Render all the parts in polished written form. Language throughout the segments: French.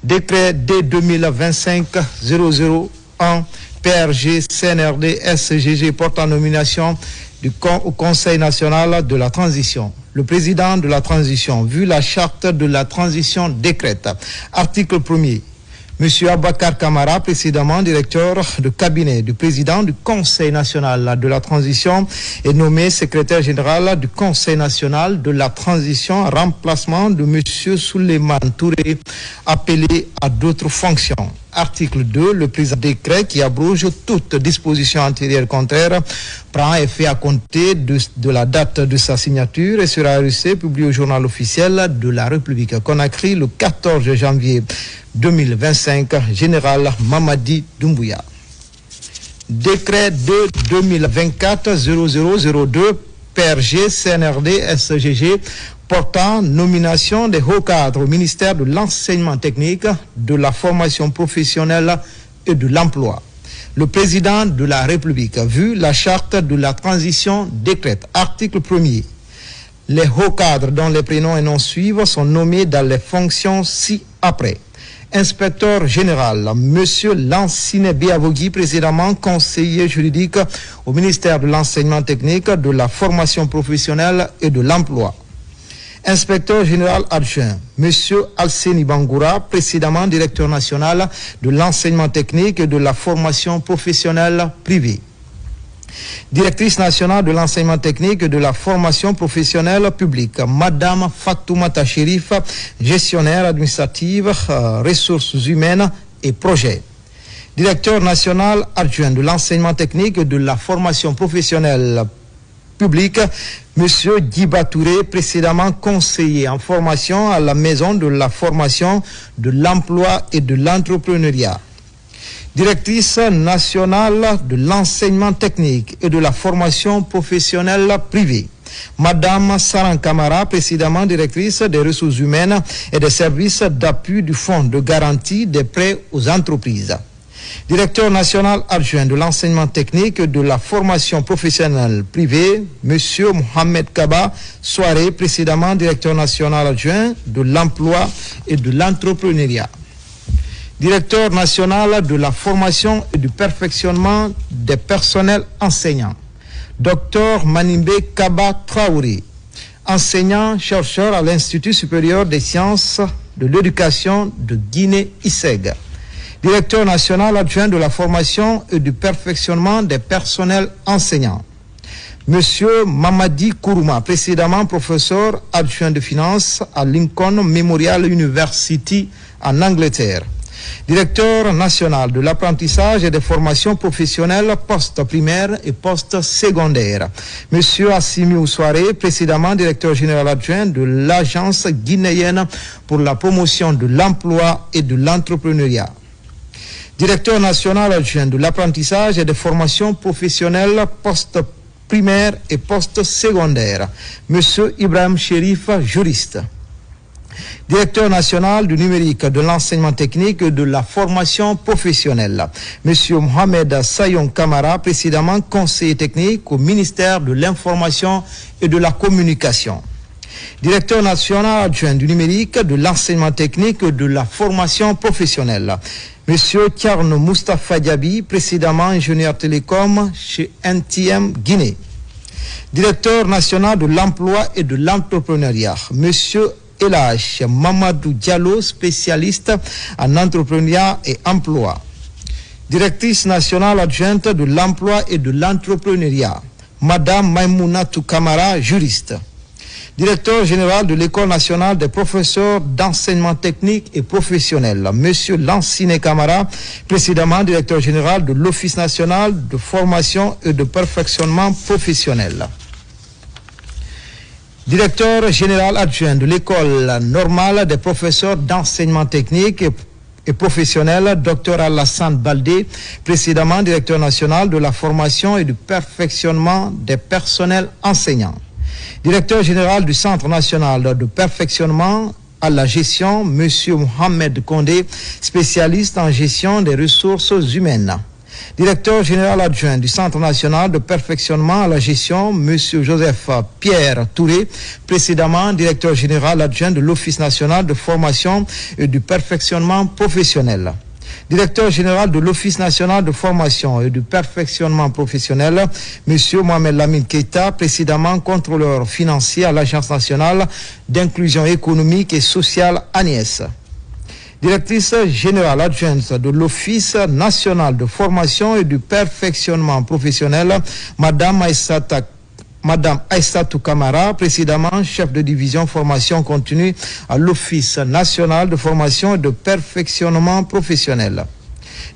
Décret D2025-001 PRG CNRD SGG portant nomination au Conseil national de la transition. Le président de la transition, vu la charte de la transition décrète, article 1er, M. Abakar Kamara, précédemment directeur de cabinet du président du Conseil national de la transition, est nommé secrétaire général du Conseil national de la transition en remplacement de M. Souleymane Touré, appelé à d'autres fonctions. Article 2, le présent décret qui abroge toute disposition antérieure contraire prend effet à compter de la date de sa signature et sera publié au journal officiel de la République Conakry le 14 janvier 2025, Général Mamadi Doumbouya. Décret de 2024-0002 PRG CNRD SGG portant nomination des hauts cadres au ministère de l'enseignement technique, de la formation professionnelle et de l'emploi. Le président de la République, vu la charte de la transition décrète, article 1er, les hauts cadres dont les prénoms et noms suivent sont nommés dans les fonctions ci-après. Inspecteur général, M. Lansine Biavogui, précédemment conseiller juridique au ministère de l'enseignement technique, de la formation professionnelle et de l'emploi. Inspecteur général adjoint, M. Alseni Bangoura, précédemment directeur national de l'enseignement technique et de la formation professionnelle privée. Directrice nationale de l'enseignement technique et de la formation professionnelle publique, Madame Fatoumata Chérif, gestionnaire administrative, ressources humaines et projets. Directeur national adjoint de l'enseignement technique et de la formation professionnelle publique, M. Djiba Touré, précédemment conseiller en formation à la Maison de la formation, de l'emploi et de l'entrepreneuriat. Directrice nationale de l'enseignement technique et de la formation professionnelle privée, Madame Saran Kamara, précédemment directrice des ressources humaines et des services d'appui du Fonds de garantie des prêts aux entreprises. Directeur national adjoint de l'enseignement technique et de la formation professionnelle privée, M. Mohamed Kaba Soare, précédemment directeur national adjoint de l'emploi et de l'entrepreneuriat. Directeur national de la formation et du perfectionnement des personnels enseignants, Dr Manimbe Kaba Traoré, enseignant-chercheur à l'Institut supérieur des sciences de l'éducation de Guinée-Issègue. Directeur national adjoint de la formation et du perfectionnement des personnels enseignants, Monsieur Mamadi Kourouma, précédemment professeur adjoint de finances à Lincoln Memorial University en Angleterre. Directeur national de l'apprentissage et des formations professionnelles post-primaires et post-secondaires, M. Assimi Oussoiré, précédemment directeur général adjoint de l'Agence guinéenne pour la promotion de l'emploi et de l'entrepreneuriat. Directeur national adjoint de l'apprentissage et des formations professionnelles post-primaires et post-secondaires, M. Ibrahim Chérif, juriste. Directeur national du numérique, de l'enseignement technique et de la formation professionnelle, M. Mohamed Sayon Kamara, précédemment conseiller technique au ministère de l'Information et de la Communication. Directeur national adjoint du numérique, de l'enseignement technique et de la formation professionnelle, M. Tierno Moustapha Diaby, précédemment ingénieur télécom chez NTM Guinée. Directeur national de l'emploi et de l'entrepreneuriat, M. Elach Mamadou Diallo, spécialiste en entrepreneuriat et emploi. Directrice nationale adjointe de l'emploi et de l'entrepreneuriat, Madame Maïmounatou Kamara, juriste. Directeur général de l'École nationale des professeurs d'enseignement technique et professionnel, M. Lansine Kamara, précédemment directeur général de l'Office national de formation et de perfectionnement professionnel. Directeur général adjoint de l'École normale des professeurs d'enseignement technique et professionnel, Dr Alassane Baldé, précédemment directeur national de la formation et du perfectionnement des personnels enseignants. Directeur général du Centre national de perfectionnement à la gestion, M. Mohamed Kondé, spécialiste en gestion des ressources humaines. Directeur général adjoint du Centre national de perfectionnement à la gestion, M. Joseph Pierre Touré, précédemment directeur général adjoint de l'Office national de formation et du perfectionnement professionnel. Directeur général de l'Office national de formation et du perfectionnement professionnel, M. Mohamed Lamine Keita, précédemment contrôleur financier à l'Agence nationale d'inclusion économique et sociale ANIES. Directrice générale adjointe de l'Office national de formation et du perfectionnement professionnel, Madame Aïssatou Kamara, précédemment chef de division formation continue à l'Office national de formation et de perfectionnement professionnel.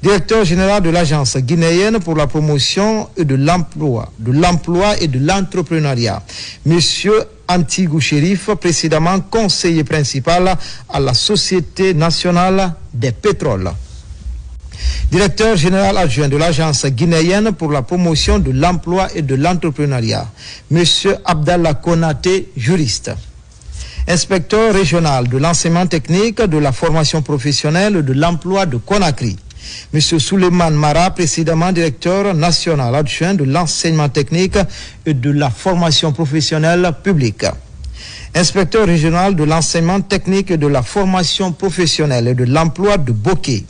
Directeur général de l'Agence guinéenne pour la promotion de l'emploi et de l'entrepreneuriat, Monsieur Antigou Chérif, précédemment conseiller principal à la Société nationale des pétroles. Directeur général adjoint de l'Agence guinéenne pour la promotion de l'emploi et de l'entrepreneuriat, Monsieur Abdallah Konaté, juriste. Inspecteur régional de l'enseignement technique, de la formation professionnelle et de l'emploi de Conakry, Monsieur Souleymane Mara, précédemment directeur national adjoint de l'enseignement technique et de la formation professionnelle publique. Inspecteur régional de l'enseignement technique et de la formation professionnelle et de l'emploi de Boké,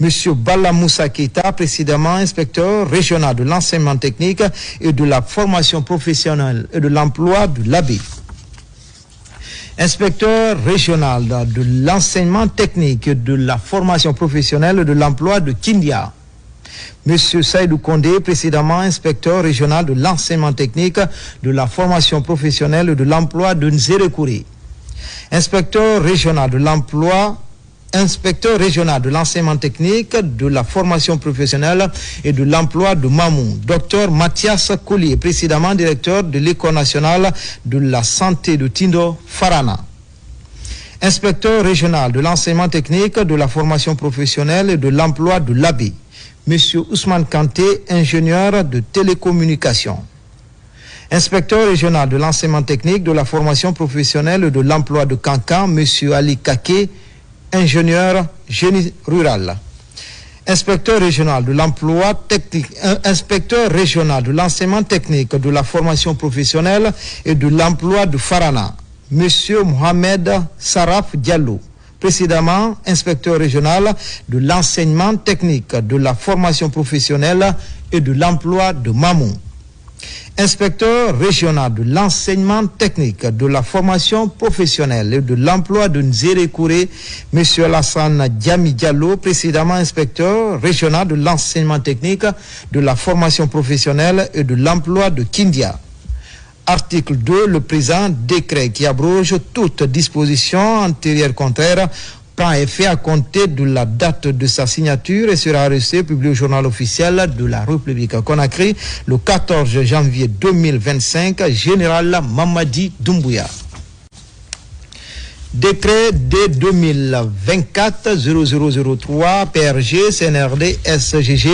Monsieur Bala Moussa Keita, précédemment inspecteur régional de l'enseignement technique et de la formation professionnelle et de l'emploi de l'Abbé. Inspecteur régional de l'enseignement technique et de la formation professionnelle et de l'emploi de Kindia, Monsieur Saïdou Kondé, précédemment inspecteur régional de l'enseignement technique, de la formation professionnelle et de l'emploi de Nzérekouré. Inspecteur régional de l'emploi, inspecteur régional de l'enseignement technique, de la formation professionnelle et de l'emploi de Mamou, Dr Mathias Collier, précédemment directeur de l'École nationale de la santé de Tindo Farana. Inspecteur régional de l'enseignement technique, de la formation professionnelle et de l'emploi de l'Abbé, Monsieur Ousmane Kanté, ingénieur de télécommunications. Inspecteur régional de l'enseignement technique, de la formation professionnelle et de l'emploi de Kankan, Monsieur Ali Kake, ingénieur génie rural. Inspecteur régional de l'emploi technique, inspecteur régional de l'enseignement technique, de la formation professionnelle et de l'emploi de Farana, Monsieur Mohamed Saraf Diallo, précédemment inspecteur régional de l'enseignement technique, de la formation professionnelle et de l'emploi de Mamou. Inspecteur régional de l'enseignement technique, de la formation professionnelle et de l'emploi de Nzérekouré, M. Alassane Diami Diallo, précédemment inspecteur régional de l'enseignement technique, de la formation professionnelle et de l'emploi de Kindia. Article 2, le présent décret qui abroge toute disposition antérieure contraire prend effet à compter de la date de sa signature et sera resté publié au journal officiel de la République Conakry le 14 janvier 2025, Général Mamadi Doumbouya. Décret D2024-0003 PRG CNRD SGG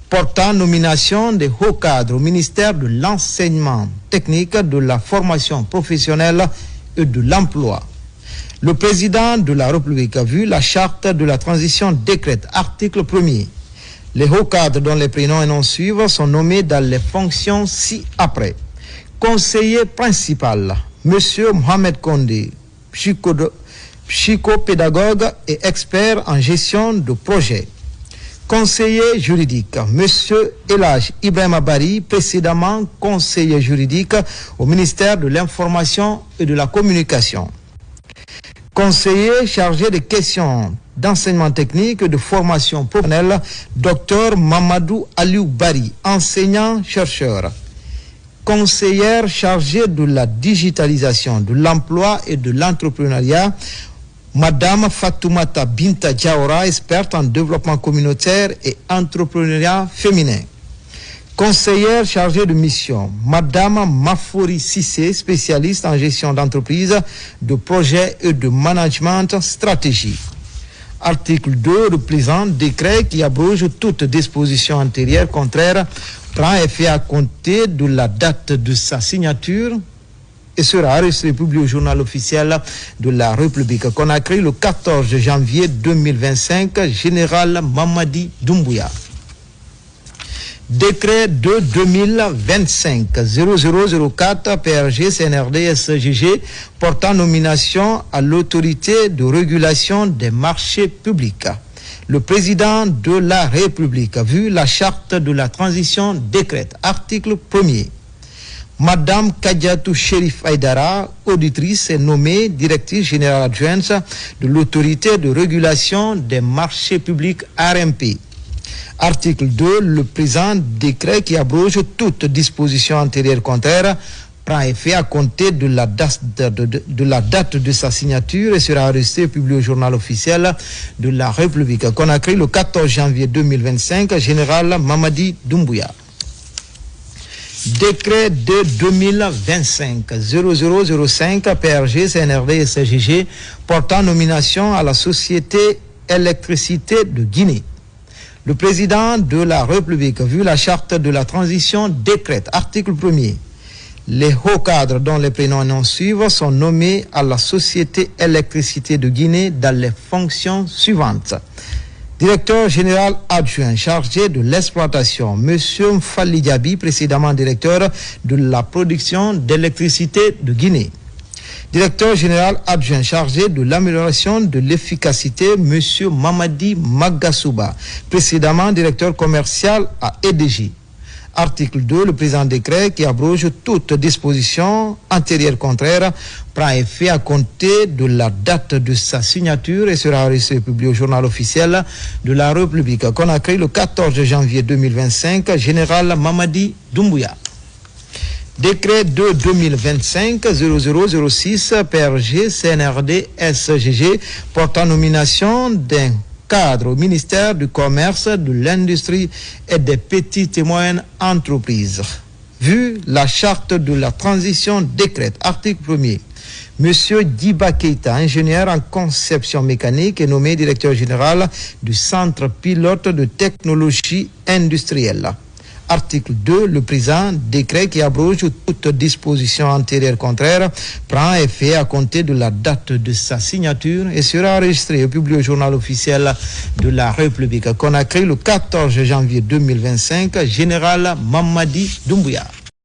portant nomination des hauts cadres au ministère de l'enseignement technique, de la formation professionnelle et de l'emploi. Le président de la République a vu la charte de la transition décrète, article 1er. Les hauts cadres dont les prénoms et noms suivent sont nommés dans les fonctions ci-après. Conseiller principal, M. Mohamed Kondé, psychopédagogue et expert en gestion de projet. Conseiller juridique, M. Elhaj Ibrahima Bari, précédemment conseiller juridique au ministère de l'Information et de la Communication. Conseiller chargé des questions d'enseignement technique et de formation professionnelle, Dr Mamadou Aliou Bari, enseignant-chercheur. Conseillère chargée de la digitalisation, de l'emploi et de l'entrepreneuriat, Madame Fatoumata Binta Diaora, experte en développement communautaire et entrepreneuriat féminin. Conseillère chargée de mission, Madame Mafori Sissé, spécialiste en gestion d'entreprise, de projets et de management stratégique. Article 2, le présent décret qui abroge toute disposition antérieure contraire prend effet à compter de la date de sa signature et sera resté publié au journal officiel de la République Conakry le 14 janvier 2025, Général Mamadi Doumbouya. Décret de 2025-0004 PRG CNRD SGG portant nomination à l'autorité de régulation des marchés publics. Le président de la République, vu la charte de la transition décrète, article 1er. Madame Kadiatou Chérif Aïdara, auditrice, est nommée directrice générale adjointe de l'autorité de régulation des marchés publics RMP. Article 2. Le présent décret qui abroge toute disposition antérieure contraire prend effet à compter de la date de sa signature et sera resté publié au journal officiel de la République. Conakry le 14 janvier 2025, Général Mamadi Doumbouya. Décret de 2025-0005 PRG CNRD SGG portant nomination à la Société Électricité de Guinée. Le président de la République, vu la charte de la transition décrète, article 1er. Les hauts cadres dont les prénoms suivent sont nommés à la Société Électricité de Guinée dans les fonctions suivantes. Directeur général adjoint chargé de l'exploitation, M. Mfali Diaby, précédemment directeur de la production d'électricité de Guinée. Directeur général adjoint chargé de l'amélioration de l'efficacité, M. Mamadi Magasouba, précédemment directeur commercial à EDG. Article 2. Le présent décret qui abroge toute disposition antérieure contraire prend effet à compter de la date de sa signature et sera resté publié au journal officiel de la République. Conakry le 14 janvier 2025, Général Mamadi Doumbouya. Décret de 2025-0006 PRG CNRD SGG portant nomination d'un cadre au ministère du Commerce, de l'Industrie et des petites et moyennes entreprises. Vu la charte de la transition décrète, article 1er, Monsieur Diba Keita, ingénieur en conception mécanique, est nommé directeur général du Centre pilote de technologie industrielle. Article 2. Le présent décret qui abroge toute disposition antérieure contraire prend effet à compter de la date de sa signature et sera enregistré et publié au journal officiel de la République. Conakry le 14 janvier 2025, Général Mamadi Doumbouya.